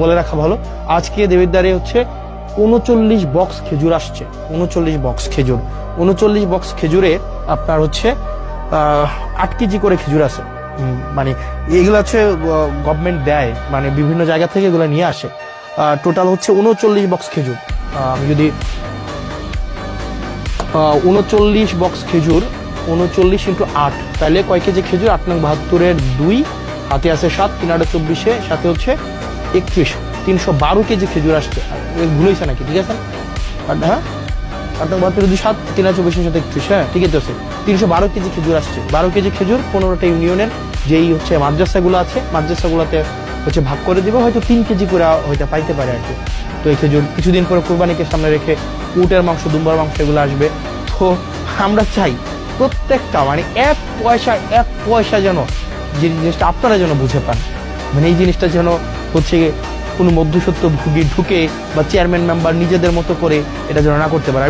বলে রাখা ভালো, আজকে দেবিদ্বারে হচ্ছে 39 বক্স খেজুর আসছে। 39 বক্স খেজুর, 39 বক্স খেজুরে আপনার হচ্ছে 8 কেজি করে খেজুর আছে। মানে এগুলো হচ্ছে গভর্নমেন্ট দেয়, মানে বিভিন্ন জায়গা থেকে এগুলো নিয়ে আসে। টোটাল হচ্ছে 39 বক্স খেজুর। আমি যদি 39 বক্স খেজুর 39 ইন্টু 8, তাহলে কয় কেজি খেজুর? 8 নং 72-এর 2, হাতে আছে 7, 3 8 24-এ, সাথে হচ্ছে 31, 312 কেজি খেজুর আসছে। ভুল হয়েছে নাকি? ঠিক আছে, হ্যাঁ, 8 নং 72 যদি 7, 3 8 24-এর সাথে 31, হ্যাঁ ঠিকই তো আছে। 312 কেজি খেজুর আসছে। 12 কেজি খেজুর 15টা ইউনিয়নের যেই হচ্ছে মাদ্রাসাগুলো আছে, মাদ্রাসাগুলোতে হচ্ছে ভাগ করে দিব, হয়তো 3 কেজি করে হয়তো পাইতে পারে আর কি। তো এই খেজুর কিছুদিন পরে কোরবানিকে সামনে রেখে উটের মাংস, দুম্বার মাংস এগুলো আসবে। তো আমরা চাই প্রত্যেকটা মানে এক পয়সা যেন, যে জিনিসটা আপনারা যেন বুঝে পান, মানে এই জিনিসটা যেন হচ্ছে কোনো মধ্যসত্ত্ব ভুগি ঢুকে বা চেয়ারম্যান মেম্বার নিজেদের মতো করে এটা যেন না করতে পারে।